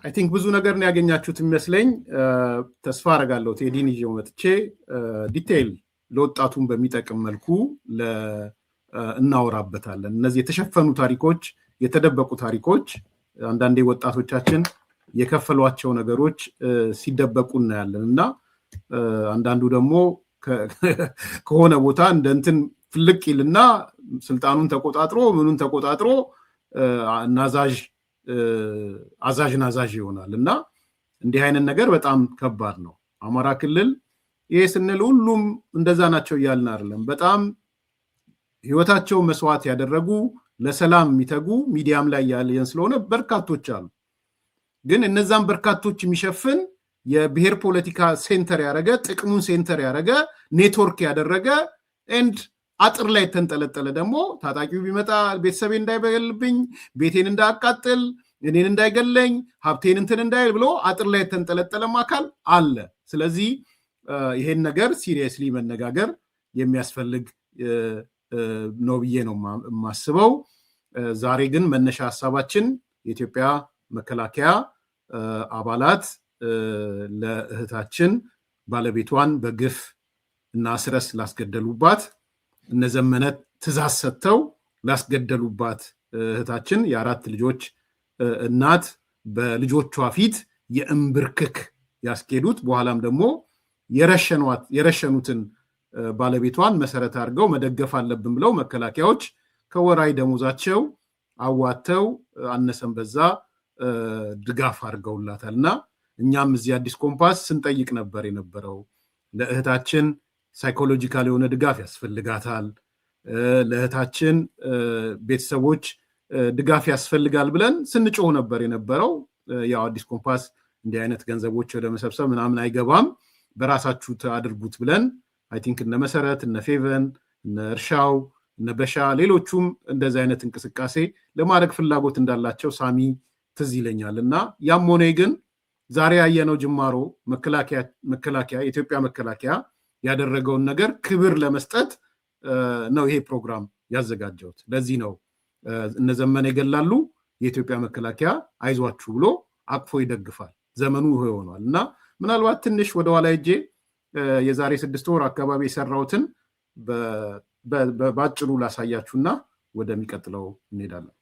አይ ቲንክ ብዙ ነገር ነው ያገኛችሁት የሚመስለኝ ተስፋ አረጋለሁ ቴዲን ይዤው መጥቼ ዲቴይል ለወጣቱን በሚጠቅም መልኩ እናወራበታለን እነዚህ የተሸፈኑ ታሪኮች የተደበቁ ታሪኮች አንዳንዴ ወጣቶቻችን የከፈሏቸው ነገሮች ሲደበቁ እናያለንና አንዳንዱ ደግሞ ከሆነ ቦታ እንደንትን ፍልቅ ይልና ስልጣኑን ተቆጣጥሮ ምኑን ተቆጣጥሮ አዛዥ ይሆናልና እንዲህ አይነት ነገር በጣም ከባድ ነው አማራ ክልል ይሄ ስንል ሁሉም እንደዛ ናቸው ይያልና አይደለም በጣም ህይወታቸው መስዋዕት ያደረጉ ለሰላም የሚተጉ ሚዲያም ላይ ያለን ስለሆነ በርካቶች አሉ ግን እነዛም በርካቶች የሚሸፍን የብሔር ፖለቲካ ሴንተር ያረገ ጥቅሙን ሴንተር ያረገ ኔትወርክ ያደረገ ኤንድ አጥር ላይ ተንጠለጠለ ደግሞ ታጣቂው ቢመጣ ቤተሰቤ እንዳይበልብኝ ቤቴን እንዳያቃጥል እኔን እንዳይገለኝ ሀብቴን እንትን እንዳይል ብሎ አጥር ላይ ተንጠለጠለም አካል አለ ስለዚህ ይሄን ነገር ሲሪየስሊ መነጋገር የሚያስፈልግ ነው ብዬ ነው ማስበው ዛሬ ግን መነሻ ሐሳባችን የኢትዮጵያ መከላከያ አባላት ለእህታችን ባለቤቷን በግፍ እና ስረስ ላስገደሉባት እነዘመነት ትዛዝ ሰጥተው ላስገደሉባት እህታችን የአራት ልጆች እናት በልጆቿ ፊት የእምብርክክ ያስኬዱት በኋላም ደግሞ የረሸኑትን ባለቤቷን መሰረት አድርገው መደገፍ አለብን ብለው መከላከያዎች ከወራይ ደሞዛቸው አዋተው አነሰም በዛ ድጋፍ አድርገውላታልና እኛም እዚህ አዲስ ኮምፓስ ስንጠይቅ ነበር የነበረው ለእህታችን ሳይኮሎጂካል የሆነ ድጋፍ ያስፈልጋታል ለእህታችን ቤተሰቦች ድጋፍ ያስፈልጋል ብለን ስንጮህ ነበር የነበረው ያው አዲስ ኮምፓስ እንዲህ አይነት ገንዘቦች ወደ መሰብሰብ ምናምን አይገባም በራሳችሁ አድርጉት ብለን አይ ቲንክ እነ መሰረት እነ ፌቨን እነ እርሻው እነ በሻ ሌሎቹም እንደዚህ አይነት እንቅስቃሴ ለማድረግ ፍላጎት እንዳላቸው ሳሚ ትዝ ይለኛልና ያም ሆነ ግን ዛሬ ያየነው ጅማሮ መከላከያ የኢትዮጵያ መከላከያ ያደረገውን ነገር ክብር ለመስጠት ነው ይሄ ፕሮግራም ያዘጋጀውት ለዚህ ነው እነዘመነ ይገላሉ የኢትዮጵያ መከላከያ አይዟችሁ ብሎ አቅፎ ይደግፋል ዘመኑ ሆኗልና ምናልባት ትንሽ ወደ ኋላ ሄጄ የዛሬ 6 ወር አካባቢ የሰራውትን በአጭሩ ላሳያችሁና ወደሚቀጥለው እንሄዳለን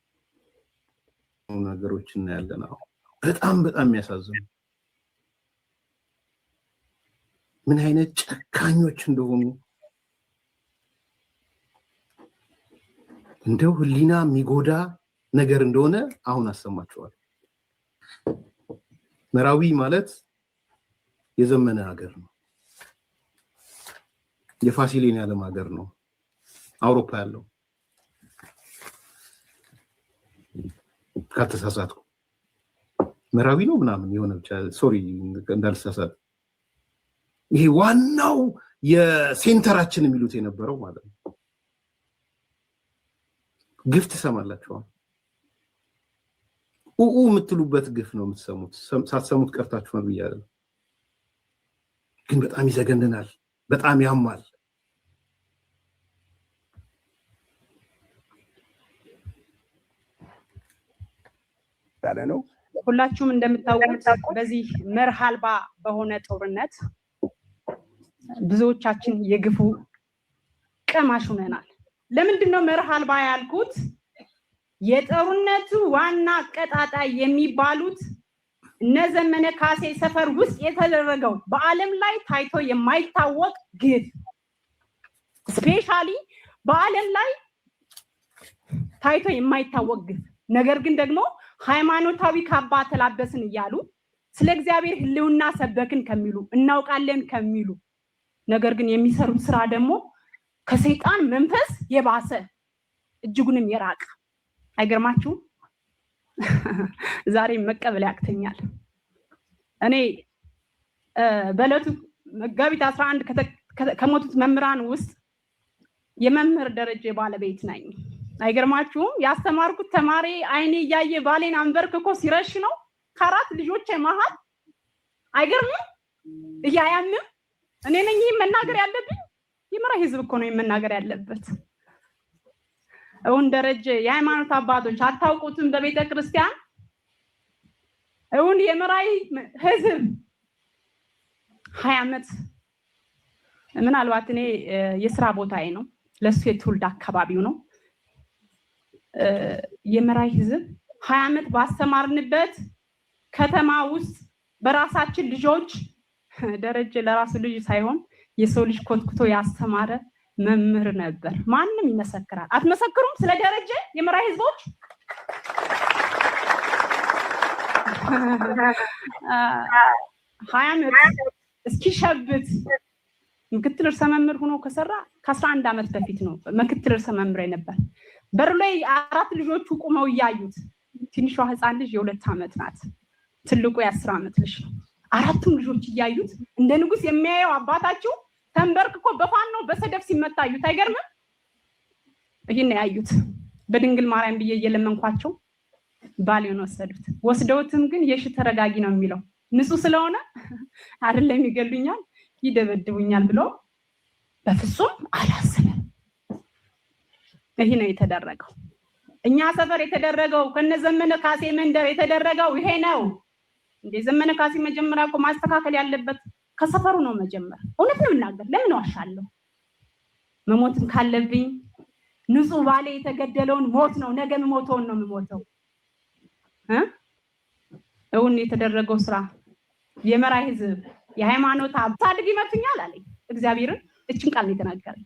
ነገሮች እናያለን በጣም የሚያሳዝኑ ምን አይነት ጨካኞች እንደሆኑ እንደው ህሊና የሚጎዳ ነገር እንደሆነ አሁን አሰማችኋለሁ መራዊ ማለት የዘመነ ሀገር ነው የፋሲሌን ያለም ሀገር ነው አውሮፓ ያለው ከተሳሳትኩ መራዊ ነው ምናምን የሆነ ብቻ ሶሪ እንዳልተሳሳት ይሄ ዋናው የሴንተራችን የሚሉት የነበረው ማለት ነው ግፍ ትሰማላችሁ የምትሉበት ግፍ ነው የምትሰሙት ሳትሰሙት ቀርታችሁ ነው ብያለሁ ግን በጣም ይዘገንናል በጣም ያማል ታለ ነው ሁላችሁም እንደምታውቁት በዚህ መርህ አልባ በሆነ ጦርነት ብዙዎቻችን የግፉ ቀማሽ ሆነናል ለምንድን ነው መርህ አልባ ያልኩት የጦርነቱ ዋና ቀጣጣይ የሚባሉት እነዘመነ ካሴ ሰፈር ውስጥ የተደረገው በአለም ላይ ታይቶ የማይታወቅ ግፍ ስፔሻሊ በአለም ላይ ታይቶ የማይታወቅ ግፍ ነገር ግን ደግሞ ሃይማኖታዊ ካባ ተላበስን እያሉ ስለ እግዚአብሔር ህልውና ሰበክን ከሚሉ እናውቃለን ከሚሉ ነገር ግን የሚሰሩት ስራ ደግሞ ከሰይጣን መንፈስ የባሰ እጅጉንም የራቀ አይገርማችሁ ዛሬ መቀበል ያክተኛል እኔ በለቱ መጋቢት 11 ከሞቱት መምህራን ውስጥ የመምህር ደረጃ ባለቤት ነኝ አይገርማችሁም ያስተማርኩት ተማሪ አይኔ ያየ ባሌን አንበርክኮ ሲረሽ ነው ከአራት ልጆች መሃል አይገርምም እያያንም እኔ ነኝ መናገር ያለብኝ ይመራ ህዝብ እኮ ነው መናገር ያለበት አሁን ደረጃ የሃይማኖት አባቶች አታውቁትም በቤተ ክርስቲያን እውን የምራይ ህዝብ 20 ዓመት ምናልባት እኔ የሥራ ቦታዬ ነው ለሱ የትውልድ አካባቢው ነው የምራይ ህዝብ 20 ዓመት ባስተማርንበት ከተማ ውስጥ በራሳችን ልጆች ደረጀ ለራሱ ልጅ ሳይሆን የሰው ልጅ ኮትኩቶ ያስተማረ መምህር ነበር ማንንም ይመሰክራል አትመሰክሩም ስለ ደረጀ የምራይ ህዝቦች እስኪ ሸብት ምክትል ርዕሰ መምህር ሆኖ ከሰራ ከ11 ዓመት በፊት ነው ምክትል ርዕሰ መምህር ነበር በር ላይ 4 ልጆቹ ቆመው ያዩት ትንሿ ህፃን ልጅ የ2 ዓመት ናት ትልቁ የ10 ዓመት ልጅ ነው አራቱም ልጆች ያዩት እንደ ንጉስ የሚያየው አባታቸው ተንበርክኮ በፋኖ በሰደፍ ሲመታዩት አይገርምም ይሄን ያዩት በድንግል ማርያም ብዬ እየለመንኳቸው ባሊዮን ወስደውትም ግን የሽ ተረጋጊ ነው የሚለው ንጹህ ስለሆነ አይደለም ይገሉኛል ይደበድቡኛል ብሎ በፍጹም አላሰበም ይሄ ነው የተደረገው እኛ ሰፈር የተደረገው ከነዘመነ ካሴ መንደር የተደረገው ይሄ ነው እንደ ዘመነ ካሴ መጀመሪያ እኮ ማስተካከል ያለበት ከሰፈሩ ነው መጀመር እውነት ነው እናገር ለምን ዋሻለሁ መሞትም ካለብኝ ንጹህ ባሌ የተገደለውን ሞት ነው ነገ መሞተውን ነው የምሞተው እውን የተደረገው ስራ የመራይ ህዝብ የሃይማኖት አባታድግ ይመቱኛል አለኝ እግዚአብሔርን እቺን ቃል ነው የተናገረኝ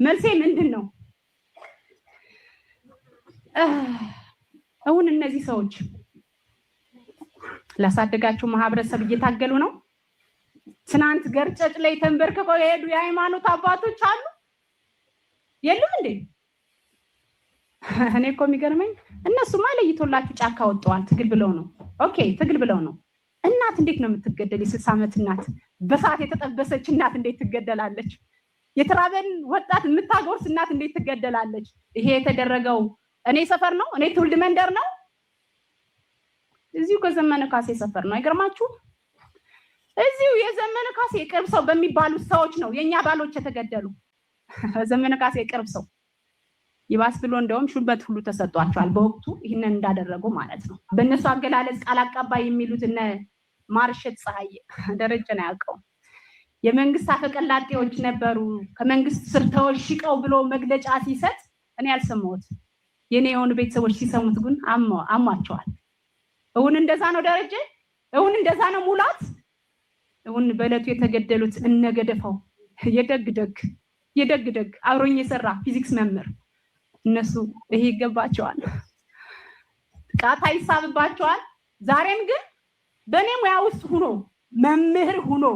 መልሴ ምንድነው እውን እነዚህ ሰዎች ላሳደጋቸው ማህበረሰብ እየታገሉ ነው ትናንት ገርጨጭ ላይ ተንበርከው የሄዱ የሃይማኖት አባቶች አሉ የሉም እንዴ እኔ እኮ የሚገርመኝ እነሱማ ለይቶላችሁ ጫካ ወጣዋል ትግል ብለው ነው ኦኬ ትግል ብለው ነው እናት እንዴት ነው የምትገደል የ60 ዓመት እናት በሰዓት የተጠበሰች እናት እንዴት ትገደላለች የተራበን ወጣት የምታጎርስ እናት እንዴት ትገደላለች ይሄ የተደረገው እኔ ሰፈር ነው እኔ ትውልድ መንደር ነው እዚሁ ከዘመነ ካሴ ሰፈር ነው አይገርማችሁ እዚሁ የዘመነ ካሴ ቅርብ ሰው በሚባሉ ሰዎች ነው የኛ ባሎች የተገደሉ ዘመነ ካሴ ቅርብ ሰው ይባስ ብሎ እንደውም ሹልበት ሁሉ ተሰጧቸዋል በወቅቱ ይሄንን እንዳደረጉ ማለት ነው በእነሱ አገላለጽ ቃል አቀባይ የሚሉት እነ ማርሸት ፀሐይ ደረጀ ነው ያውቀው የመንግስት አፈቀላጤዎች ነበሩ ከመንግስት ስር ተወሽቀው ብሎ መግለጫ ሲሰጥ እኔ ያልሰማሁት የኔ የሆኑ ቤተሰቦች ሲሰሙት ግን አሟቸዋል እውን እንደዛ ነው ደረጀ እውን እንደዛ ነው ሙላት እውን በለቱ የተገደሉት እነገደፈው የደግ አብሮኝ የሰራ ፊዚክስ መምህር እነሱ ይሄ ይገባቸዋል ቃታ ይሳብባቸዋል ዛሬም ግን በኔ ሙያ ውስጥ ሆኖ መምህር ሆኖ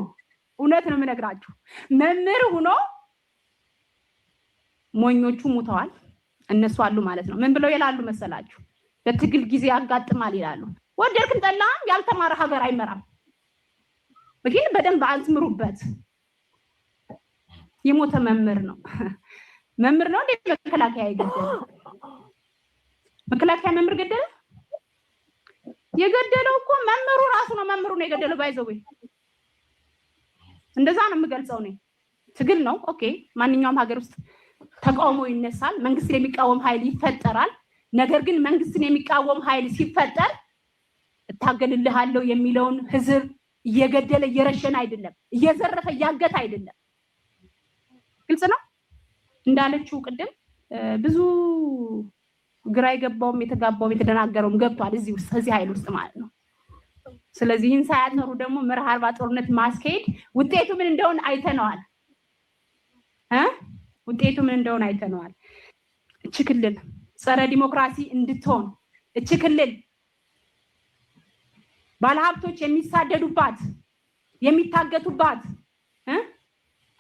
እውነት ነው የምነግራችሁ መምህር ሆኖ ሞኞቹ ሙተዋል እነሱ አሉ ማለት ነው ምን ብለው ይላሉ መሰላችሁ በትግል ጊዜ ያጋጥማል ይላሉ ወደርክን ጠላም ያልተማረ ሀገር አይመራም ግን በደንብ አዝምሩበት የሞተ መምህር ነው እንደ መከላከያ ይገደል መከላከያ መምህር ገደለ የገደለው እኮ መምህሩ ራሱ ነው መምህሩ ነው የገደለው ባይዘው እንደዛ ነው የምገልጸው ነው ትግል ነው ኦኬ ማንኛውም ሀገር ውስጥ ተቃውሞ ይነሳል መንግስትን የሚቃወም ኃይል ይፈጠራል ነገር ግን መንግስትን የሚቃወም ኃይል ሲፈጠር እታገልልሃለሁ የሚለውን ህዝብ እየገደለ እየረሸነ አይደለም እየዘረፈ ያገተ አይደለም ግልጽ ነው እንዳለችው ቅድም ብዙ ግራ ይገባውም የተጋባውም የተደናገረውም ገብቷል እዚህ ኃይል ውስጥ ማለት ነው ስለዚህ እንሳያተሩ ደግሞ መርሃ 40 ጦርነት ማስኬድ ውጤቱ ምን እንደሆነ አይተነዋል እቺ ክልል ጸረ ዲሞክራሲ እንድትሆን እቺ ክልል ባለሀብቶች የሚሳደዱባት የሚታገቱባት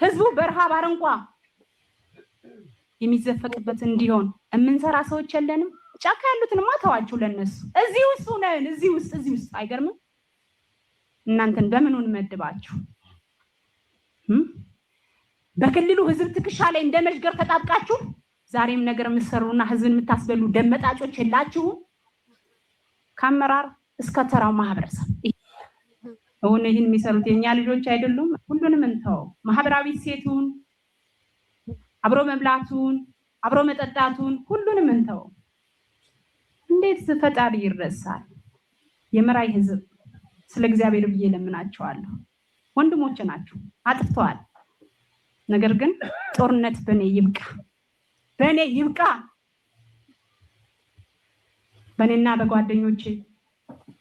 ህዝቡ በረሃብ አረንቋ የሚዘፈቅበት እንዲሆን እምንሰራ ሰዎች የለንም ጫካ ያሉትንማ ተዋቸው ለነሱ እዚህ ውስጥ አይገርምም እናንተን በምኑን መድባችሁ በክልሉ ህዝብ ትክሻ ላይ እንደመሽገር ተጣብቃችሁ ዛሬም ነገር የምትሰሩና ህዝብን የምታስበሉ ደመጣጮች የላችሁ ከአመራር እስከ ተራው ማህበረሰብ እውን ይህን የሚሰሩት የኛ ልጆች አይደሉም ሁሉንም እንተው ማህበራዊ ሴቱን አብሮ መብላቱን አብሮ መጠጣቱን ሁሉንም እንተው እንዴ እንዴት ፈጣሪ ይረሳል? የመራይ ህዝብ ስለ እግዚአብሔር ብዬ ለምናቸዋለሁ። ወንድሞች ናችሁ፣ አጥፍተዋል። ነገር ግን ጦርነት በኔ ይብቃ፣ በኔ ይብቃ። በኔና በጓደኞቼ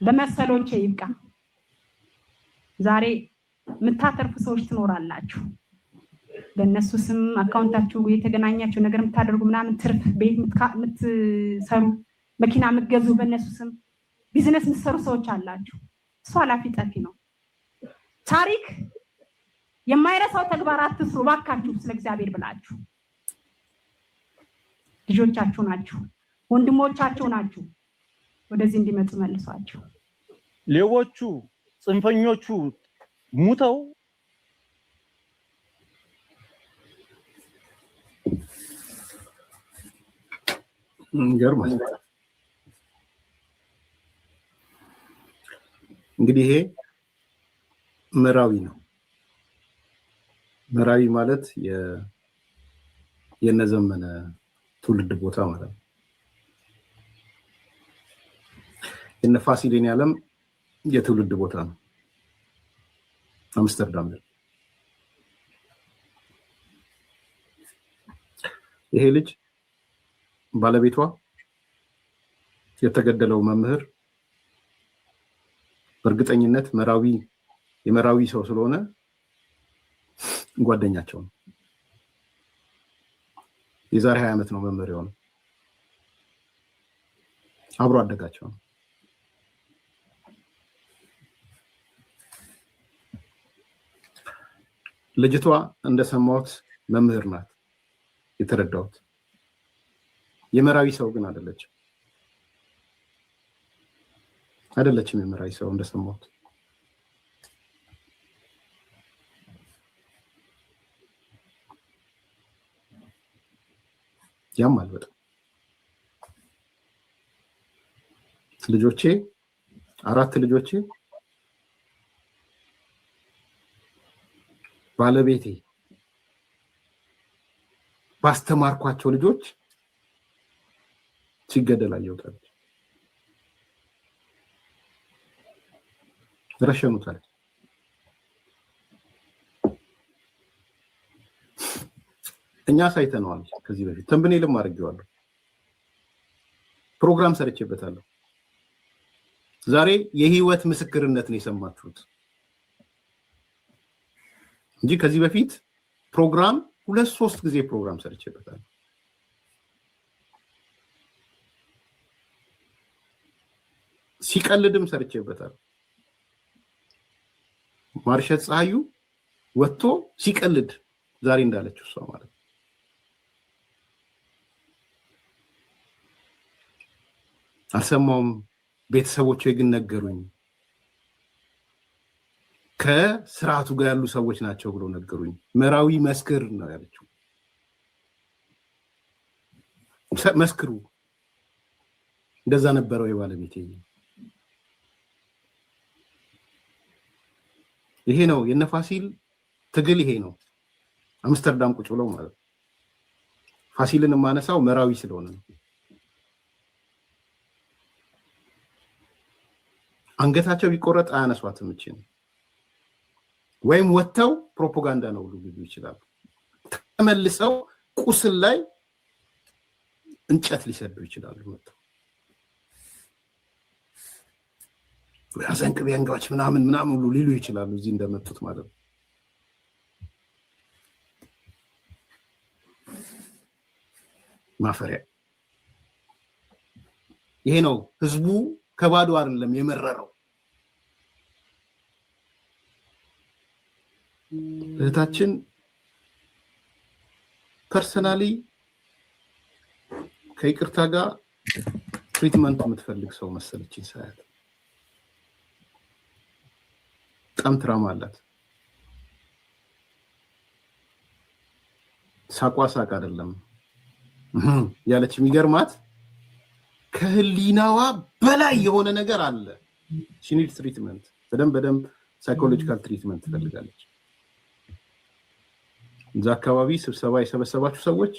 በመሰሎቼ ይብቃ። ዛሬ የምታተርፉ ሰዎች ትኖራላችሁ። በእነሱ ስም አካውንታችሁ የተገናኛችሁ ነገር የምታደርጉ ምናምን ትርፍ ቤት የምትሰሩ መኪና የምትገዙ በእነሱ ስም ቢዝነስ የምትሰሩ ሰዎች አላችሁ። እሱ ኃላፊ ጠፊ ነው። ታሪክ የማይረሳው ተግባር አትስሩ ባካችሁ። ስለ እግዚአብሔር ብላችሁ ልጆቻችሁ ናችሁ፣ ወንድሞቻችሁ ናችሁ። ወደዚህ እንዲመጡ መልሷቸው። ሌቦቹ ጽንፈኞቹ ሙተው ገርማል። እንግዲህ ይሄ መራዊ ነው። መራዊ ማለት የነዘመነ ትውልድ ቦታ ማለት ነው። የነፋሲሌን ያለም የትውልድ ቦታ ነው። አምስተርዳም ነው። ይሄ ልጅ ባለቤቷ የተገደለው መምህር በእርግጠኝነት የመራዊ ሰው ስለሆነ ጓደኛቸው ነው። የዛሬ 20 ዓመት ነው መምህር የሆነው። አብሮ አደጋቸው ነው። ልጅቷ እንደሰማሁት መምህር ናት የተረዳሁት። የመራዊ ሰው ግን አይደለችም። የመራዊ ሰው እንደሰማሁት ያማል በጣም። ልጆቼ 4 ልጆቼ ባለቤቴ ባስተማርኳቸው ልጆች ሲገደል አየሁታል። ረሸኑታል። እኛ ሳይተነዋል። ከዚህ በፊት ተንብኔልም አድርጌዋለሁ፣ ፕሮግራም ሰርቼበታለሁ። ዛሬ የህይወት ምስክርነት ነው የሰማችሁት እንጂ ከዚህ በፊት ፕሮግራም 2-3 ጊዜ ፕሮግራም ሰርቼበታለሁ። ሲቀልድም ሰርቼበታለሁ። ማርሸት ፀሐዩ ወጥቶ ሲቀልድ ዛሬ እንዳለችው እሷ ማለት ነው። አልሰማውም። ቤተሰቦቼ ግን ነገሩኝ። ከስርዓቱ ጋር ያሉ ሰዎች ናቸው ብሎ ነገሩኝ። መራዊ መስክር ነው ያለችው። መስክሩ። እንደዛ ነበረው የባለቤቴ። ይሄ ነው የነፋሲል ትግል። ይሄ ነው አምስተርዳም ቁጭ ብለው ማለት ነው። ፋሲልን የማነሳው መራዊ ስለሆነ ነው። አንገታቸው ቢቆረጥ አያነሷትም። እቺን ወይም ወተው ፕሮፓጋንዳ ነው ሁሉ ሊሉ ይችላሉ። ተመልሰው ቁስል ላይ እንጨት ሊሰዱ ይችላሉ። ወተው ያዘንቅ ቢያንጋዎች ምናምን ሁሉ ሊሉ ይችላሉ። እዚህ እንደመጡት ማለት ነው። ማፈሪያ። ይሄ ነው ህዝቡ ከባዶ አይደለም የመረረው። እህታችን ፐርሰናሊ ከይቅርታ ጋር ትሪትመንት የምትፈልግ ሰው መሰለችኝ ሳያት። በጣም ትራማ አላት። ሳቋ ሳቅ አይደለም ያለች የሚገርማት ከህሊናዋ በላይ የሆነ ነገር አለ። ሺኒድ ትሪትመንት በደንብ ሳይኮሎጂካል ትሪትመንት ትፈልጋለች። እዛ አካባቢ ስብሰባ የሰበሰባችሁ ሰዎች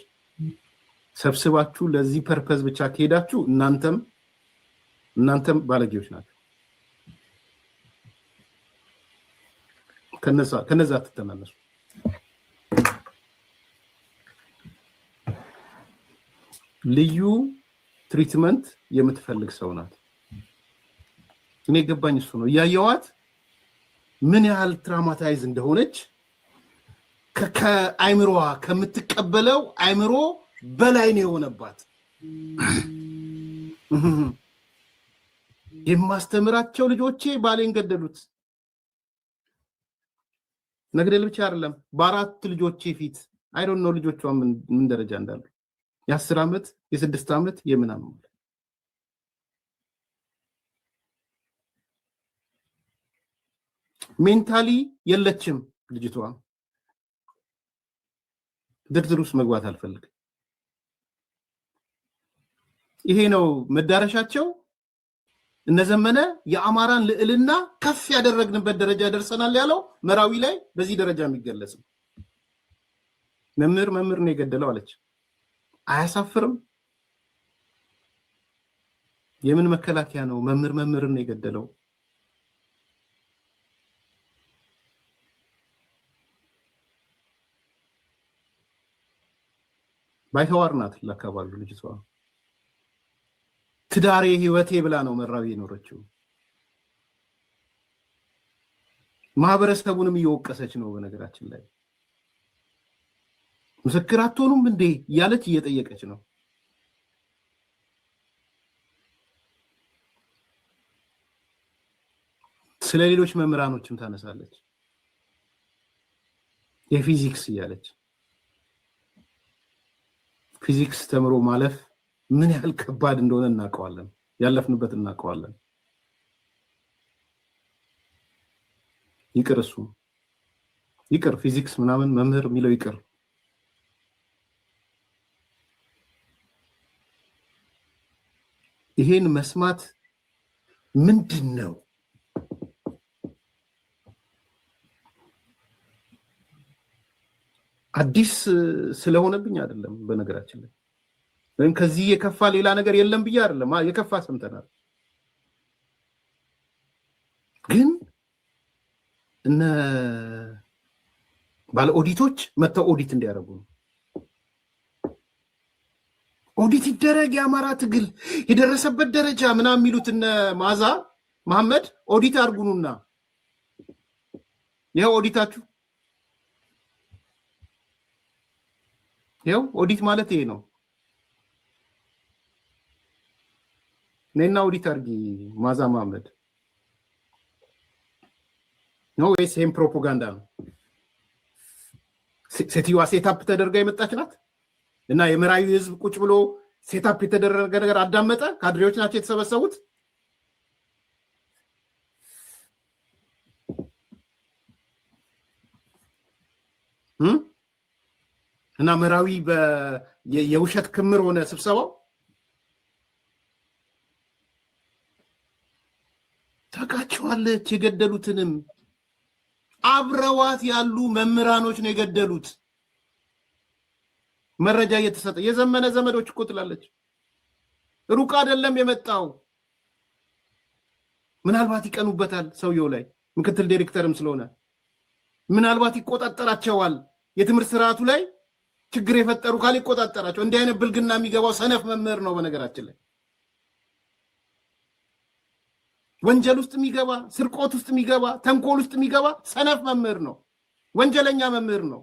ሰብስባችሁ ለዚህ ፐርፐዝ ብቻ ከሄዳችሁ እናንተም እናንተም ባለጌዎች ናችሁ። ከነዛ ተተናነሱ። ልዩ ትሪትመንት የምትፈልግ ሰው ናት። እኔ ገባኝ እሱ ነው ያያዋት ምን ያህል ትራማታይዝ እንደሆነች ከአይምሮዋ ከምትቀበለው አይምሮ በላይ ነው የሆነባት። የማስተምራቸው ልጆቼ ባሌን ገደሉት። ነግደል ብቻ አይደለም በአራት ልጆቼ ፊት አይ ዶንት ኖ ልጆቿ ምን ደረጃ እንዳሉ የ10 ዓመት የ6 ዓመት የምናምን ሜንታሊ የለችም ልጅቷ። ድርድር ውስጥ መግባት አልፈልግም። ይሄ ነው መዳረሻቸው። እነዘመነ የአማራን ልዕልና ከፍ ያደረግንበት ደረጃ ደርሰናል ያለው መራዊ ላይ በዚህ ደረጃ የሚገለጽ መምህር ነው የገደለው አለች። አያሳፍርም? የምን መከላከያ ነው? መምህር ነው የገደለው። ባይተዋር ናት ለአካባቢው ልጅቷ። ትዳሬ ህይወቴ ብላ ነው መራዊ የኖረችው። ማህበረሰቡንም እየወቀሰች ነው። በነገራችን ላይ ምስክር አትሆኑም እንዴ ያለች እየጠየቀች ነው። ስለ ሌሎች መምህራኖችም ታነሳለች። የፊዚክስ እያለች ፊዚክስ ተምሮ ማለፍ ምን ያህል ከባድ እንደሆነ እናውቀዋለን። ያለፍንበት እናውቀዋለን። ይቅር እሱ ይቅር፣ ፊዚክስ ምናምን መምህር የሚለው ይቅር። ይሄን መስማት ምንድነው? አዲስ ስለሆነብኝ አይደለም። በነገራችን ላይ ወይም ከዚህ የከፋ ሌላ ነገር የለም ብዬ አይደለም። የከፋ ሰምተናል። ግን እነ ባለ ኦዲቶች መተው ኦዲት እንዲያደርጉ ነው። ኦዲት ይደረግ የአማራ ትግል የደረሰበት ደረጃ ምናምን የሚሉት እነ ማዛ መሐመድ ኦዲት አድርጉኑና ይሄው ኦዲታችሁ ይሄው ኦዲት ማለት ይሄ ነው። ነይና ኦዲት አድርጊ ማዛ መሐመድ ነው ወይስ ይሄም ፕሮፓጋንዳ ነው? ሴትዮዋ ሴታፕ ተደርጋ የመጣች ናት እና የመራዊ ህዝብ ቁጭ ብሎ ሴታፕ የተደረገ ነገር አዳመጠ። ካድሬዎች ናቸው የተሰበሰቡት። እና መራዊ የውሸት ክምር ሆነ ስብሰባው። ታውቃቸዋለች። የገደሉትንም አብረዋት ያሉ መምህራኖች ነው የገደሉት። መረጃ እየተሰጠ የዘመነ ዘመዶች እኮ ትላለች። ሩቅ አይደለም የመጣው። ምናልባት ይቀኑበታል ሰውየው ላይ ምክትል ዳይሬክተርም ስለሆነ ምናልባት ይቆጣጠራቸዋል። የትምህርት ስርዓቱ ላይ ችግር የፈጠሩ ካል ይቆጣጠራቸው። እንዲህ አይነት ብልግና የሚገባው ሰነፍ መምህር ነው። በነገራችን ላይ ወንጀል ውስጥ የሚገባ ስርቆት ውስጥ የሚገባ ተንኮል ውስጥ የሚገባ ሰነፍ መምህር ነው። ወንጀለኛ መምህር ነው።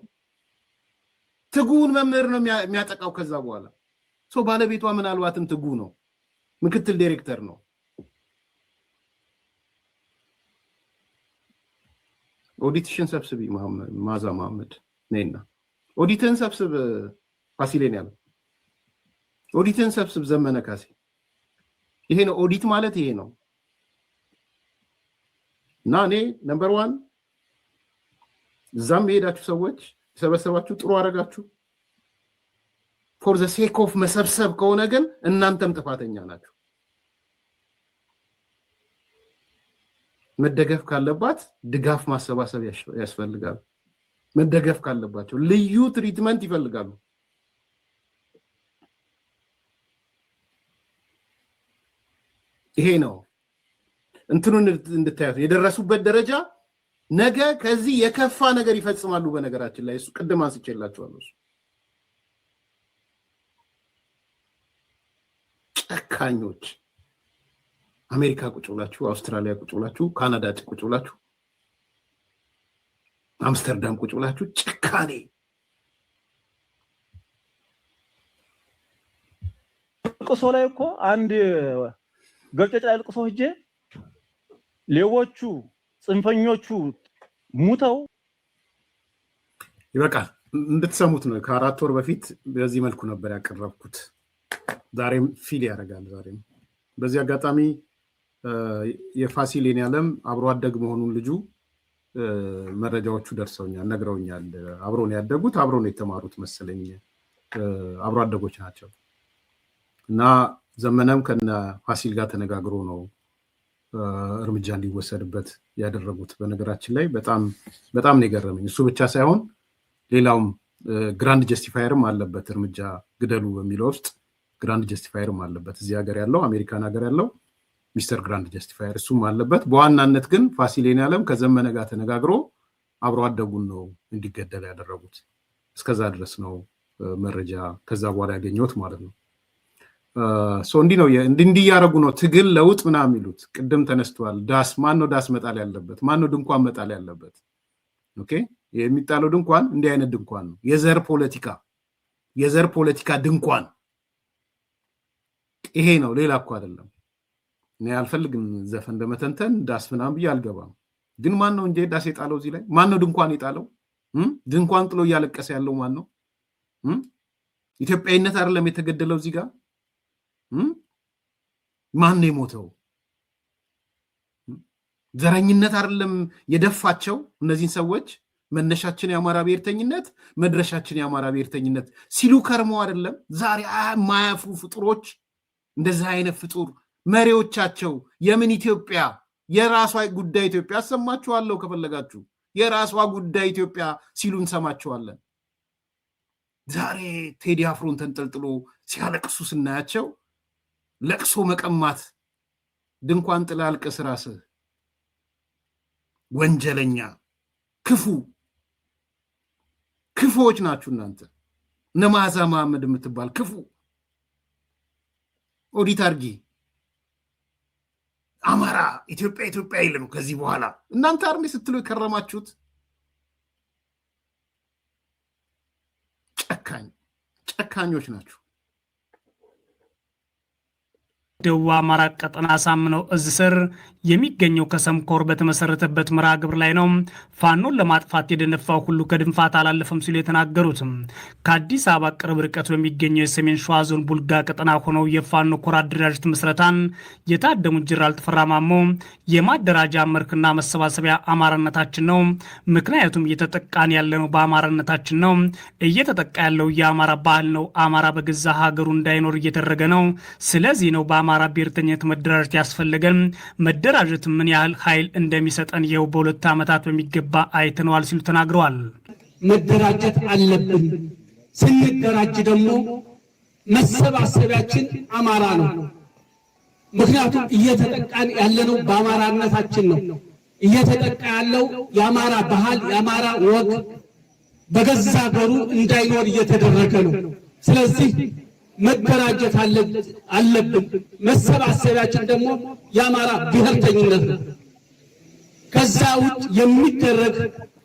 ትጉን መምህር ነው የሚያጠቃው። ከዛ በኋላ ባለቤቷ ምናልባትም ትጉ ነው፣ ምክትል ዳይሬክተር ነው። ኦዲትሽን ሰብስቢ ማዛ መሐመድ ነይና ኦዲትን ሰብስብ። ፋሲሌን ያለው ኦዲትን ሰብስብ። ዘመነ ካሴ ይሄ ነው ኦዲት ማለት ይሄ ነው። እና እኔ ነምበር 1 እዛም የሄዳችሁ ሰዎች ሰበሰባችሁ ጥሩ አረጋችሁ። ፎር ዘ ሴክ ኦፍ መሰብሰብ ከሆነ ግን እናንተም ጥፋተኛ ናችሁ። መደገፍ ካለባት ድጋፍ ማሰባሰብ ያስፈልጋል። መደገፍ ካለባቸው ልዩ ትሪትመንት ይፈልጋሉ። ይሄ ነው እንትኑን እንድታዩት የደረሱበት ደረጃ ነገ ከዚህ የከፋ ነገር ይፈጽማሉ በነገራችን ላይ እሱ ቅድም አንስቼላችኋለሁ ጨካኞች አሜሪካ ቁጭ ብላችሁ አውስትራሊያ ቁጭ ብላችሁ ካናዳ ቁጭ ብላችሁ አምስተርዳም ቁጭ ብላችሁ ጭካኔ ልቅሶ ላይ እኮ አንድ ገብጨጭ ላይ ልቅሶ ሄጄ ሌቦቹ ጽንፈኞቹ ሙተው ይበቃል እንድትሰሙት ነው ከ4 ወር በፊት በዚህ መልኩ ነበር ያቀረብኩት ዛሬም ፊል ያደርጋል ዛሬም በዚህ አጋጣሚ የፋሲል የኔዓለም አብሮ አደግ መሆኑን ልጁ መረጃዎቹ ደርሰውኛል ነግረውኛል አብሮ ነው ያደጉት አብሮ ነው የተማሩት መሰለኝ አብሮ አደጎች ናቸው እና ዘመነም ከነ ፋሲል ጋር ተነጋግሮ ነው እርምጃ እንዲወሰድበት ያደረጉት በነገራችን ላይ በጣም ነው የገረመኝ እሱ ብቻ ሳይሆን ሌላውም ግራንድ ጀስቲፋየርም አለበት እርምጃ ግደሉ በሚለው ውስጥ ግራንድ ጀስቲፋየርም አለበት እዚህ ሀገር ያለው አሜሪካን ሀገር ያለው ሚስተር ግራንድ ጀስቲፋየር እሱም አለበት በዋናነት ግን ፋሲል የኔዓለም ከዘመነ ጋር ተነጋግሮ አብሮ አደጉን ነው እንዲገደል ያደረጉት እስከዛ ድረስ ነው መረጃ ከዛ በኋላ ያገኘሁት ማለት ነው እንዲህ ነው እንዲህ ያረጉ ነው ትግል ለውጥ ምናምን የሚሉት ቅድም ተነስተዋል ዳስ ማን ነው ዳስ መጣል ያለበት ማን ነው ድንኳን መጣል ያለበት ኦኬ የሚጣለው ድንኳን እንዲህ አይነት ድንኳን ነው የዘር ፖለቲካ ድንኳን ይሄ ነው ሌላ እኮ አይደለም እኔ አልፈልግም ዘፈን በመተንተን ዳስ ምናምን ብዬ አልገባም ግን ማን ነው እንጂ ዳስ የጣለው እዚህ ላይ ማን ነው ድንኳን የጣለው ድንኳን ጥሎ እያለቀሰ ያለው ማን ነው ኢትዮጵያዊነት አይደለም የተገደለው እዚህ ጋር ማን ነው የሞተው ዘረኝነት አይደለም የደፋቸው እነዚህን ሰዎች መነሻችን የአማራ ብሔርተኝነት መድረሻችን የአማራ ብሔርተኝነት ሲሉ ከርመው አይደለም ዛሬ ማያፍሩ ፍጡሮች እንደዚህ አይነት ፍጡር መሪዎቻቸው የምን ኢትዮጵያ የራሷ ጉዳይ ኢትዮጵያ አሰማችኋለሁ ከፈለጋችሁ የራሷ ጉዳይ ኢትዮጵያ ሲሉ እንሰማችኋለን ዛሬ ቴዲ አፍሮን ተንጠልጥሎ ሲያለቅሱ ስናያቸው ለቅሶ መቀማት ድንኳን ጥላ አልቅስ ራስህ ወንጀለኛ ክፉዎች ናችሁ እናንተ ነማዛ መሐመድ የምትባል ክፉ ኦዲት አርጊ አማራ ኢትዮጵያ ይልም ከዚህ በኋላ እናንተ አርኔ ስትሉ የከረማችሁት ጨካኞች ናችሁ ደቡብ አማራ ቀጠና ሳምነው እዝ ስር የሚገኘው ከሰምኮር በተመሰረተበት መርሃ ግብር ላይ ነው ፋኖን ለማጥፋት የደነፋው ሁሉ ከድንፋት አላለፈም ሲሉ የተናገሩት ከአዲስ አበባ ቅርብ ርቀት በሚገኘው የሰሜን ሸዋ ዞን ቡልጋ ቀጠና ሆነው የፋኖ ኮር አደራጅት ምስረታን የታደሙት ጀነራል ተፈራ ማሞ የማደራጃ መርክና መሰባሰቢያ አማራነታችን ነው ምክንያቱም እየተጠቃን ያለነው በአማራነታችን ነው እየተጠቃ ያለው የአማራ ባህል ነው አማራ በገዛ ሀገሩ እንዳይኖር እየተደረገ ነው ስለዚህ ነው በአማራ ብሔርተኝነት መደራጀት ያስፈልገን መደራጀት ምን ያህል ኃይል እንደሚሰጠን ይኸው በ2 ዓመታት በሚገባ አይተነዋል ሲሉ ተናግረዋል መደራጀት አለብን ስንደራጅ ደግሞ መሰባሰቢያችን አማራ ነው ምክንያቱም እየተጠቃን ያለነው በአማራነታችን ነው እየተጠቃ ያለው የአማራ ባህል የአማራ ወግ በገዛ ሀገሩ እንዳይኖር እየተደረገ ነው ስለዚህ መደራጀት አለብን መሰባሰቢያችን ደግሞ የአማራ ብሔርተኝነት ነው ከዛ ውጭ የሚደረግ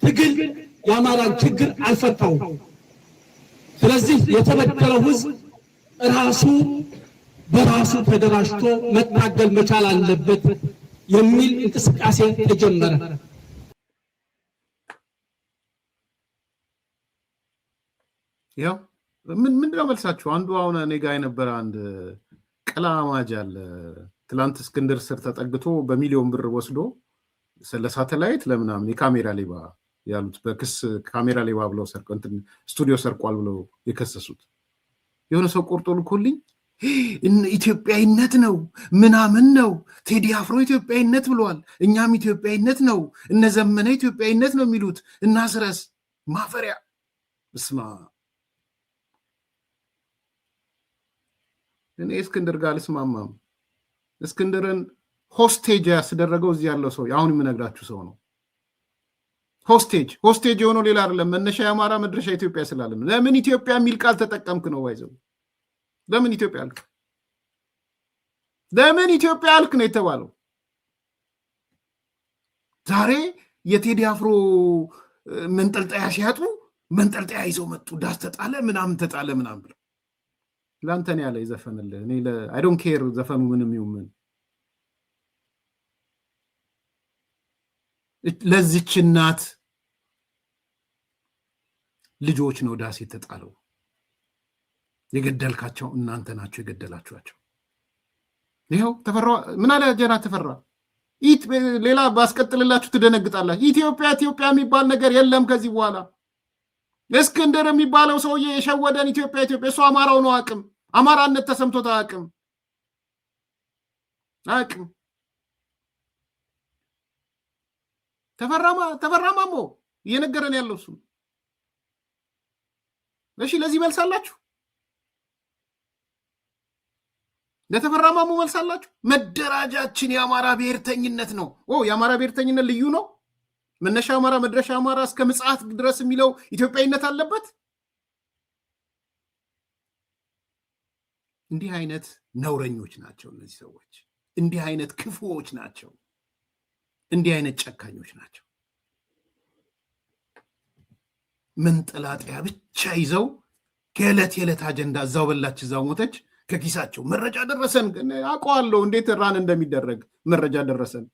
ትግል የአማራን ችግር አልፈታውም ስለዚህ የተበደለው ህዝብ ራሱ በራሱ ተደራጅቶ መታገል መቻል አለበት የሚል እንቅስቃሴ ተጀመረ ያው ምንድነው መልሳችሁ አንዱ አሁን እኔ ጋር የነበረ አንድ ቀላማጅ አለ ትላንት እስክንድር ስር ተጠግቶ በሚሊዮን ብር ወስዶ ለሳተላይት ለምናምን የካሜራ ሌባ ያሉት በክስ ካሜራ ሌባ ብለው ሰርቀው እንትን ስቱዲዮ ሰርቋል ብለው የከሰሱት የሆነ ሰው ቆርጦ ልኮልኝ ኢትዮጵያዊነት ነው ምናምን ነው ቴዲ አፍሮ ኢትዮጵያዊነት ብለዋል እኛም ኢትዮጵያዊነት ነው እነ ዘመነ ኢትዮጵያዊነት ነው የሚሉት እናስረስ ማፈሪያ እስማ እኔ እስክንድር ጋር ልስማማም እስክንድርን ሆስቴጅ ያስደረገው እዚህ ያለው ሰው አሁን የምነግራችሁ ሰው ነው። ሆስቴጅ የሆነው ሌላ አይደለም፣ መነሻ የአማራ መድረሻ ኢትዮጵያ ስላለም። ለምን ኢትዮጵያ የሚል ቃል ተጠቀምክ ነው ባይዘው? ለምን ኢትዮጵያ አልክ? ለምን ኢትዮጵያ አልክ ነው የተባለው። ዛሬ የቴዲ አፍሮ መንጠልጠያ ሲያጡ መንጠልጠያ ይዘው መጡ። ዳስ ተጣለ ምናምን ተጣለ ምናምን ብለው ላንተን ያለ ይዘፈንልህ። እኔ አይ ዶንት ኬር ዘፈኑ ምንም ይሁን ምን። ለዚች እናት ልጆች ነው ዳስ የተጣለው። የገደልካቸው እናንተ ናቸው የገደላችኋቸው። ይኸው ተፈራ ምን አለ ጀና ተፈራ ሌላ ባስቀጥልላችሁ ትደነግጣላችሁ። ኢትዮጵያ የሚባል ነገር የለም ከዚህ በኋላ። እስክንድር የሚባለው ሰውዬ የሸወደን ኢትዮጵያ እሱ አማራው ነው። አማራነት ተሰምቶት አያውቅም። ተፈራማሞ እየነገረን ያለው እሱ። እሺ ለዚህ መልሳላችሁ? ለተፈራማሙ መልሳላችሁ? መደራጃችን የአማራ ብሔርተኝነት ነው። የአማራ ብሔርተኝነት ልዩ ነው። መነሻ አማራ መድረሻ አማራ እስከ ምጽአት ድረስ የሚለው ኢትዮጵያዊነት አለበት። እንዲህ አይነት ነውረኞች ናቸው እነዚህ ሰዎች። እንዲህ አይነት ክፉዎች ናቸው። እንዲህ አይነት ጨካኞች ናቸው። መንጠላጠያ ብቻ ይዘው ከዕለት የዕለት አጀንዳ እዛው በላች እዛው ሞተች ከኪሳቸው መረጃ ደረሰን። አውቀዋለሁ እንዴት ራን እንደሚደረግ መረጃ ደረሰን።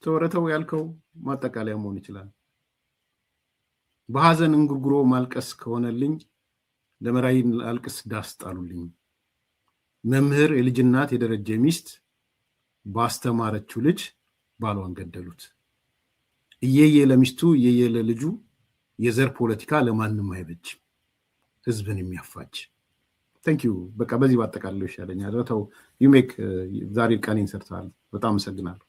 ተወረተው ያልከው ማጠቃለያ መሆን ይችላል። በሐዘን እንጉርጉሮ ማልቀስ ከሆነልኝ ለመራይ አልቅስ ዳስ ጣሉልኝ። መምህር የልጅ እናት የደረጀ ሚስት ባስተማረችው ልጅ ባሏን ገደሉት። እየየ ለሚስቱ እየየ ለልጁ የዘር ፖለቲካ ለማንም አይበጅም፣ ህዝብን የሚያፋጅ። ታንክ ዩ። በቃ በዚህ ባጠቃለለው ይሻለኛል። ተው ዩሜክ ዛሬ ቃኔን ሰርተሃል። በጣም አመሰግናለሁ።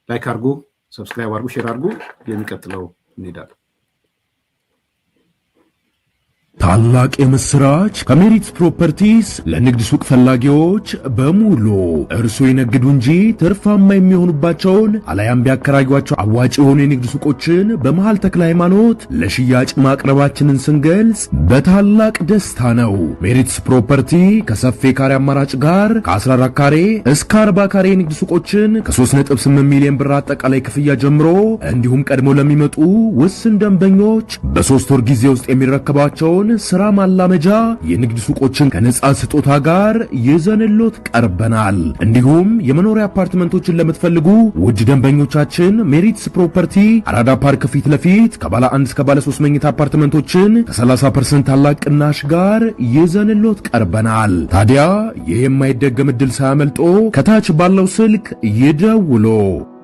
ላይክ አድርጉ፣ ሰብስክራይብ አድርጉ፣ ሼር አድርጉ። የሚቀጥለው እንሄዳለን። ታላቅ የምስራች ከሜሪት ፕሮፐርቲስ ለንግድ ሱቅ ፈላጊዎች በሙሉ እርሱ ይነግዱ እንጂ ትርፋማ የሚሆኑባቸውን አላያም ቢያከራዩአቸው አዋጭ የሆኑ የንግድ ሱቆችን በመሃል ተክለ ሃይማኖት ለሽያጭ ማቅረባችንን ስንገልጽ በታላቅ ደስታ ነው። ሜሪትስ ፕሮፐርቲ ከሰፊ ካሬ አማራጭ ጋር ከ14 ካሬ እስከ 40 ካሬ የንግድ ሱቆችን ከ3.8 ሚሊዮን ብር አጠቃላይ ክፍያ ጀምሮ እንዲሁም ቀድሞ ለሚመጡ ውስን ደንበኞች በ3 ወር ጊዜ ውስጥ የሚረከባቸውን ስራ ማላመጃ የንግድ ሱቆችን ከነጻ ስጦታ ጋር ይዘንሎት ቀርበናል። እንዲሁም የመኖሪያ አፓርትመንቶችን ለምትፈልጉ ውድ ደንበኞቻችን ሜሪትስ ፕሮፐርቲ አራዳ ፓርክ ፊት ለፊት ከባለ 1 እስከ ባለ 3 መኝታ አፓርትመንቶችን ከ30% ታላቅ ቅናሽ ጋር ይዘንሎት ቀርበናል። ታዲያ ይህ የማይደገም ዕድል ሳያመልጦ ከታች ባለው ስልክ ይደውሉ።